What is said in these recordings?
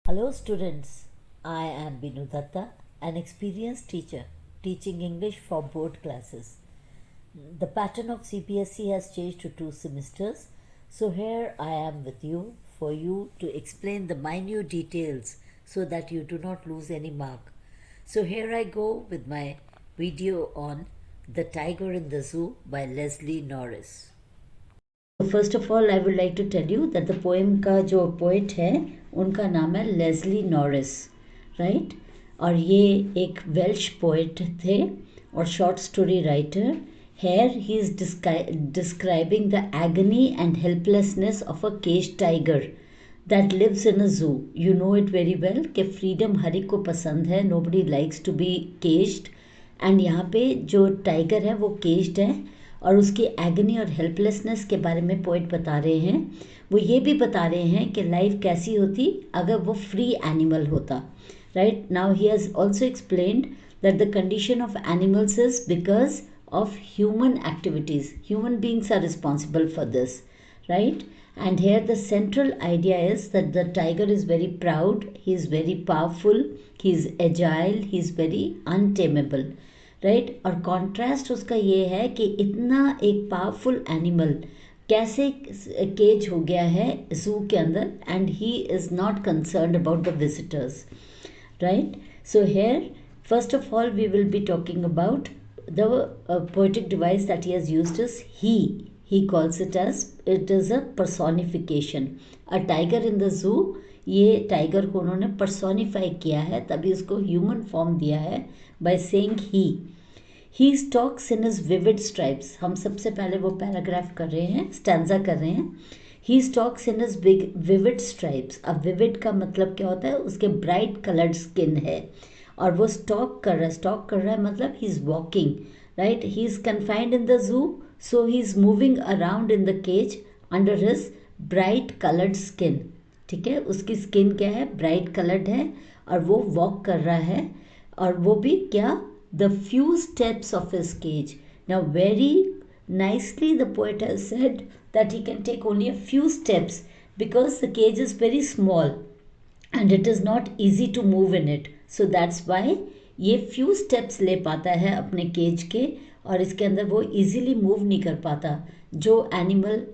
Hello students, I am Binu Datta, an experienced teacher teaching English for board classes. The pattern of CBSE has changed to 2 semesters, so here I am with you for you to explain the minute details so that you do not lose any mark. So here I go with my video on The Tiger in the Zoo by Leslie Norris. First of all I would like to tell you that the poem का जो poet है उनका नाम है Leslie Norris, right. और ये एक Welsh poet थे और short story writer. Here he is describing the agony and helplessness of a cage tiger that lives in a zoo. You know it very well कि फ्रीडम हर एक को पसंद है, nobody likes to be caged. And यहाँ पे जो tiger है वो केज्ड है और उसकी एगनी और हेल्पलेसनेस के बारे में पोइट बता रहे हैं। वो ये भी बता रहे हैं कि लाइफ कैसी होती अगर वो फ्री एनिमल होता, right. Now he has also explained that the condition of animals is because of human activities. Human beings are responsible for this, right? And here the central idea is that the tiger is very proud, he is very powerful, he is agile, he is very untamable, right? और contrast उसका ये है कि इतना एक powerful animal कैसे cage हो गया है जू के अंदर and he is not concerned about the visitors, right. So here first of all we will be talking about the poetic device that he has used is he calls it as it is a personification. A tiger in the zoo, ये tiger को उन्होंने personify किया है, तभी उसको human form दिया है by saying he stalks in his vivid stripes. हम सबसे पहले वो पैराग्राफ कर रहे हैं, स्टैंजा कर रहे हैं। He stalks in his big vivid stripes. अब विविड का मतलब क्या होता है, उसके ब्राइट कलर्ड स्किन है और वो स्टॉक कर रहा है मतलब he is walking, right. He is confined in the zoo, so he is moving around in the cage under his bright coloured skin. ठीक है, उसकी स्किन क्या है, ब्राइट कलर्ड है और वो वॉक कर रहा है। और वो भी क्या, the few steps of his cage. Now very nicely the poet has said that he can take only a few steps because the cage is very small and it is not easy to move in it. So that's why ये few steps ले पाता है अपने cage के और इसके अंदर वो easily move नहीं कर पाता। जो एनिमल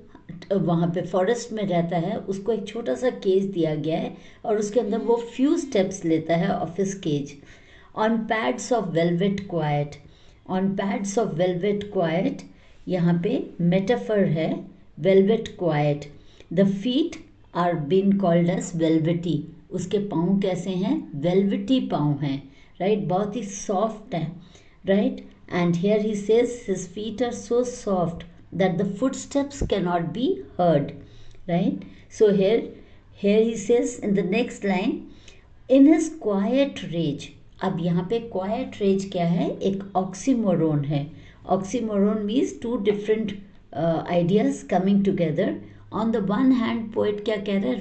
वहाँ पे फॉरेस्ट में रहता है उसको एक छोटा सा केज दिया गया है और उसके अंदर वो few steps लेता है of his cage. On pads of velvet quiet, on pads of velvet quiet, यहाँ पे मेटाफर है velvet quiet. The feet are been called as velvety. उसके पाँव कैसे हैं, वेलवेटी पाँव हैं, राइट, बहुत ही सॉफ्ट हैं, right. And here he says his feet are so soft that the footsteps can not be heard, right. So here he says in the next line, in his quiet rage। अब यहाँ पे quite raise क्या है, एक oxymoron है। Oxymoron means two different ideas coming together. On the one hand poet क्या कह रहा है,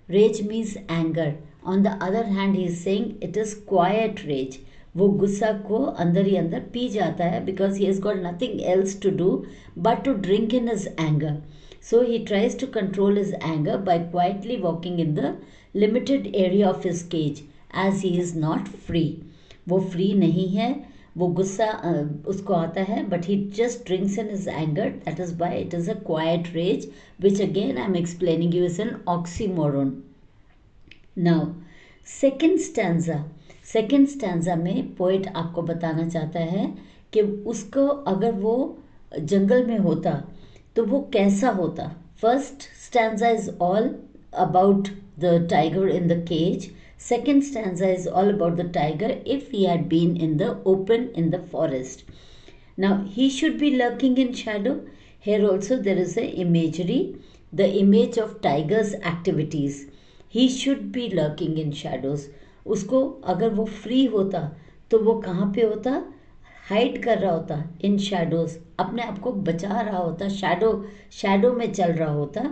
rage means anger. On the other hand he is saying it is quiet rage. वो गुस्सा को अंदर ही अंदर पी जाता है because he has got nothing else to do but to drink in his anger. So he tries to control his anger by quietly walking in the limited area of his cage as he is not free. वो free नहीं है, वो गुस्सा उसको आता है but he just drinks in his anger, that is why it is a quiet rage which again I am explaining you is an oxymoron. Now second stanza में poet आपको बताना चाहता है कि उसको अगर वो जंगल में होता तो वो कैसा होता। First stanza is all about the tiger in the cage. Second stanza is all about the tiger if he had been in the open in the forest. Now he should be lurking in shadow. Here also there is a imagery, the image of tiger's activities. He should be lurking in shadows. उसको अगर वो free होता तो वो कहाँ पे होता, hide कर रहा होता इन शैडोज, अपने आप को बचा रहा होता, शैडो में चल रहा होता।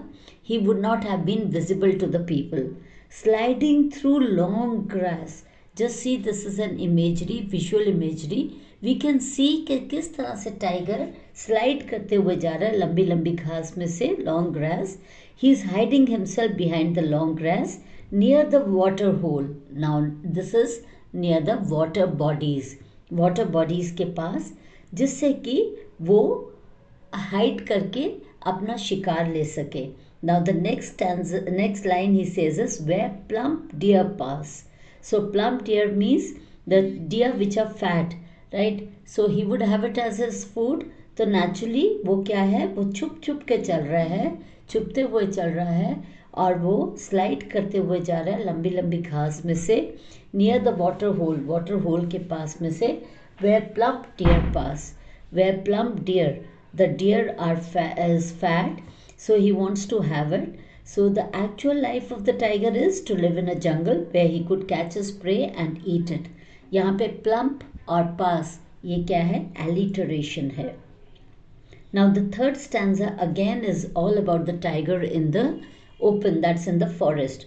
He would not have been visible to the people. Sliding through long grass. Just see, this is an imagery, visual imagery. We can see कि किस तरह से टाइगर स्लाइड करते हुए जा रहा है लंबी लंबी घास में से, long grass. He is hiding himself behind the long grass near the water hole. Now this is near the water bodies के पास, जिससे कि वो हाइड करके अपना शिकार ले सके. Now the next line he says is where plump deer pass. So plump deer means the deer which are fat, right? So he would have it as his food. तो naturally वो क्या है, वो छुप छुप के चल रहा है, छुपते हुए चल रहा है, और वो स्लाइड करते हुए जा रहा है लंबी लंबी घास में से नियर द वाटर होल के पास में से. Where plump deer pass, where plump deer, the deer are is fat, so he wants to have it. So the actual life of the tiger is to live in a jungle where he could catch his prey and eat it. यहाँ पे plump और pass ये क्या है, alliteration है. Now the third stanza again is all about the tiger in the open, that's in the forest,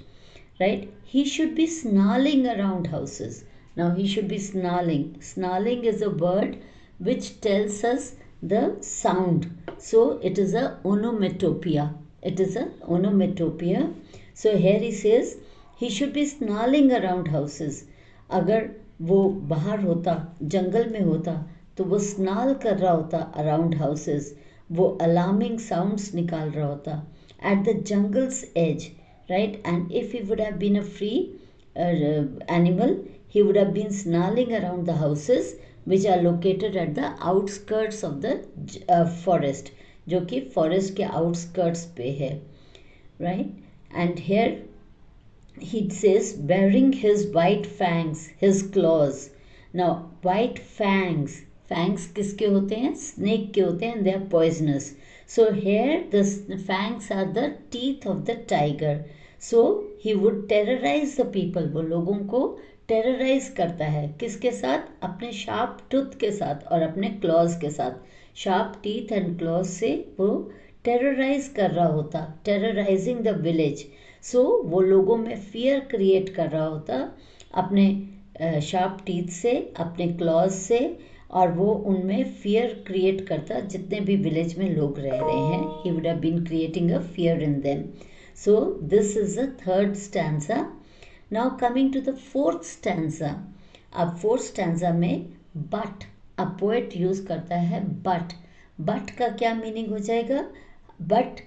right? He should be snarling around houses. Now he should be snarling. Snarling is a word which tells us the sound. So it is a onomatopoeia. It is a onomatopoeia. So here he says he should be snarling around houses. अगर वो बाहर होता, जंगल में होता, तो वो स्नाल कर रहा होता अराउंड हाउसेस, वो अलार्मिंग साउंड्स निकाल रहा होता at the jungle's edge, right? And if he would have been a free animal, he would have been snarling around the houses which are located at the outskirts of the forest, जो कि forest के outskirts पे है, right? And here he says bearing his white fangs, his claws. Now white fangs, fangs किसके होते हैं, snake के होते हैं, and they are poisonous. So here the fangs are the teeth of the tiger. So he would terrorize the people, वो लोगों को terrorise करता है, किसके साथ, अपने शार्प टूथ के साथ और अपने क्लॉज के साथ. शार्प टीथ एंड क्लॉज से वो टेरराइज कर रहा होता, टेरराइजिंग द विलेज. सो वो लोगों में फियर क्रिएट कर रहा होता अपने शार्प टीथ से, अपने क्लॉज से, और वो उनमें फियर क्रिएट करता जितने भी विलेज में लोग रह रहे हैं. He would have been creating a fear in them. So this is the third stanza. Now coming to the fourth stanza. अब fourth stanza में but, अब poet use करता है but. but का क्या meaning हो जाएगा, but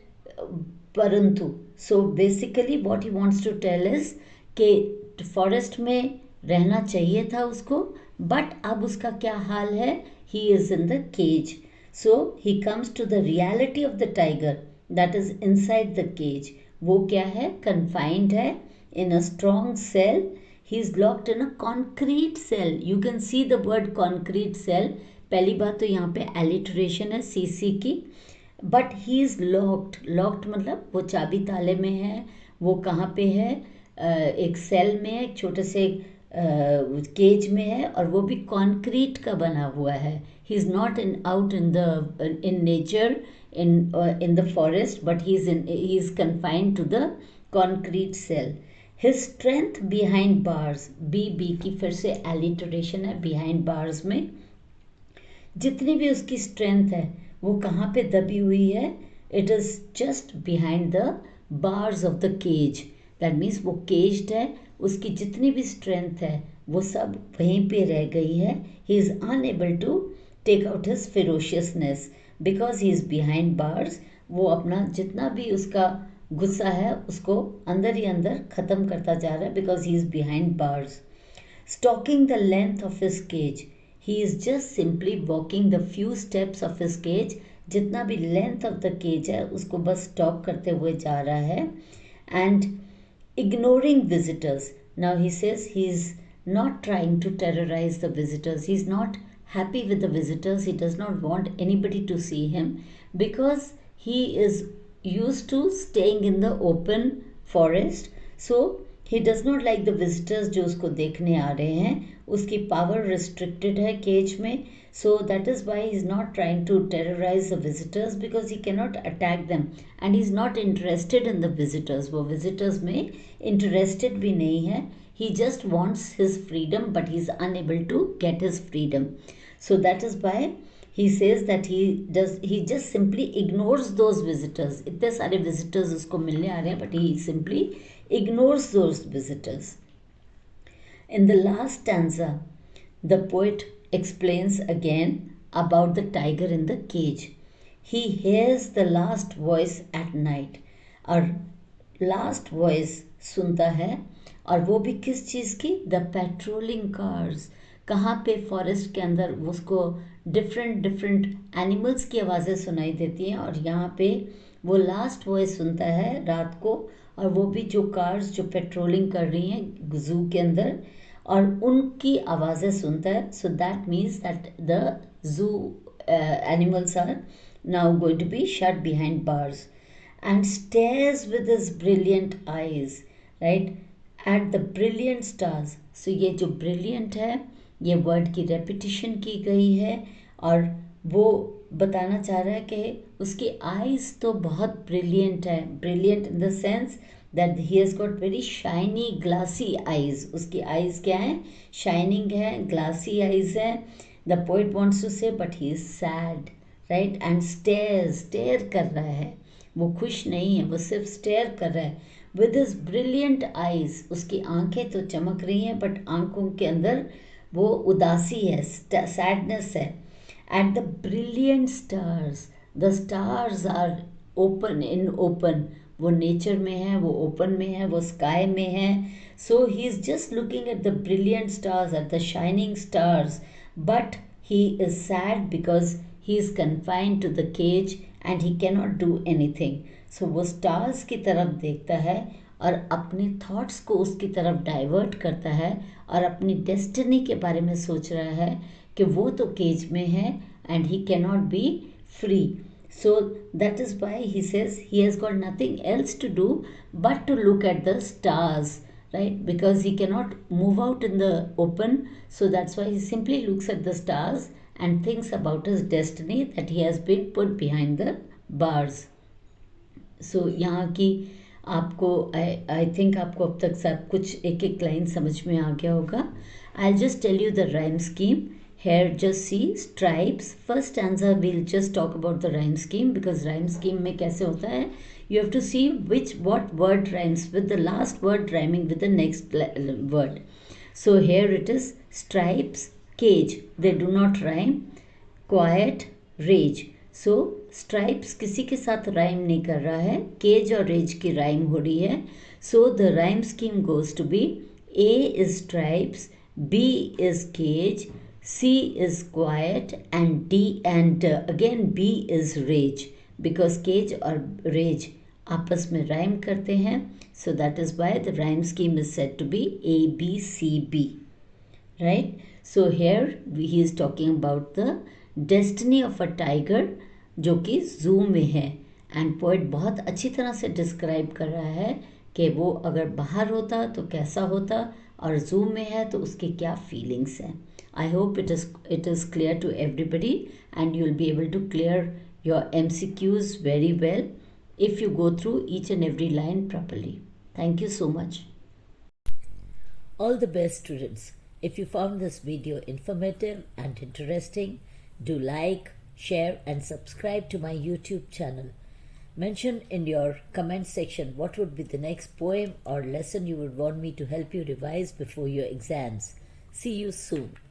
परंतु. So basically what he wants to tell is कि forest में रहना चाहिए था उसको, but अब उसका क्या हाल है, he is in the cage. So he comes to the reality of the tiger that is inside the cage. वो क्या है, confined है in a strong cell. He is locked in a concrete cell. You can see the word concrete cell. पहली बात तो यहाँ पे alliteration है CC की. But he is locked. Locked मतलब वो चाबी ताले में है, वो कहाँ पे है, एक सेल में है, एक छोटे से केज में है, और वो भी कंक्रीट का बना हुआ है. He is not out in nature in the forest, but he is confined to the concrete cell. His strength behind bars. बी की फिर से alliteration है behind bars में. जितनी भी उसकी strength है वो कहाँ पे दबी हुई है, it is just behind the bars of the cage. That means वो caged है, उसकी जितनी भी strength है वो सब वहीं पे रह गई है. He is unable to take out his ferociousness because he is behind bars. वो अपना जितना भी उसका गुस्सा है उसको अंदर ही अंदर ख़त्म करता जा रहा है because he is behind bars. Stalking the length of his cage. He is just simply walking the few steps of his cage. जितना भी length of the cage है उसको बस stalk करते हुए जा रहा है. And ignoring visitors. Now he says he is not trying to terrorize the visitors. He is not happy with the visitors. He does not want anybody to see him because he is used to staying in the open forest. So he does not like the visitors जो उसको देखने आ रहे हैं. उसकी power restricted है cage में. So that is why he is not trying to terrorize the visitors because he cannot attack them. And he is not interested in the visitors. वो visitors में interested भी नहीं है. He just wants his freedom but he is unable to get his freedom. So that is why he says that he just simply ignores those visitors. इतने सारे visitors उसको मिलने आ रहे हैं but he simply ignores those visitors. In the last stanza, the poet explains again about the tiger in the cage. He hears the last voice at night, और last voice सुनता है, और वो भी किस चीज़ की? The patrolling cars. कहाँ पे? फॉरेस्ट के अंदर उसको डिफरेंट डिफरेंट एनिमल्स की आवाज़ें सुनाई देती हैं, और यहाँ पे वो लास्ट वॉइस सुनता है रात को, और वो भी जो कार्स जो पेट्रोलिंग कर रही हैं जू के अंदर, और उनकी आवाज़ें सुनता है. So that means that the zoo animals are now going to be shut behind bars, and stares with his brilliant eyes, right, at the brilliant stars. So ये जो brilliant है, ये word की repetition की गई है, और वो बताना चाह रहा है कि उसकी eyes तो बहुत brilliant है. Brilliant in the sense that he has got very shiny glassy eyes. उसकी eyes क्या हैं? Shining है, glassy eyes है. The poet wants to say but he is sad, right, and stare कर रहा है. वो खुश नहीं है, वो सिर्फ स्टेयर कर रहा है. विद हिज ब्रिलियंट आईज, उसकी आंखें तो चमक रही हैं बट आंखों के अंदर वो उदासी है, सैडनेस है. At the brilliant stars, the stars are open in open. वो नेचर में है, वो ओपन में है, वो स्काई में है. So he is just looking at the brilliant stars, at the shining stars, but he is sad because he is confined to the cage and he cannot do anything. So वो stars की तरफ देखता है और अपने thoughts को उसकी तरफ divert करता है, और अपनी destiny के बारे में सोच रहा है कि वो तो cage में है and he cannot be free. So that is why he says he has got nothing else to do but to look at the stars, right, because he cannot move out in the open. So that's why he simply looks at the stars and thinks about his destiny that he has been put behind the bars. So यहाँ की आपको I think आपको अब तक सब कुछ एक एक लाइन समझ में आ गया होगा. I'll just tell you the rhyme scheme. Here just see stripes. First stanza we'll just talk about the rhyme scheme, because rhyme scheme में कैसे होता है, you have to see what word rhymes with the last word rhyming with the next word. So here it is stripes, cage, they do not rhyme. Quiet, rage. So stripes किसी के साथ rhyme नहीं कर रहा है, cage और rage की rhyme हो रही है. So the rhyme scheme goes to be A is stripes, B is cage, C is quiet, and D and again B is rage, because cage और rage आपस में राइम करते हैं. So that is why the rhyme scheme is said to be A B C B, right. So here he is talking about the destiny of a tiger जो कि जू में है. एंड पोइट बहुत अच्छी तरह से डिस्क्राइब कर रहा है कि वो अगर बाहर होता तो कैसा होता, और जू में है तो उसकी क्या फीलिंग्स हैं. I hope it is clear to everybody and you will be able to clear your MCQs very well if you go through each and every line properly. Thank you so much. All the best, students. If you found this video informative and interesting, do like, share and subscribe to my YouTube channel. Mention in your comment section what would be the next poem or lesson you would want me to help you revise before your exams. See you soon.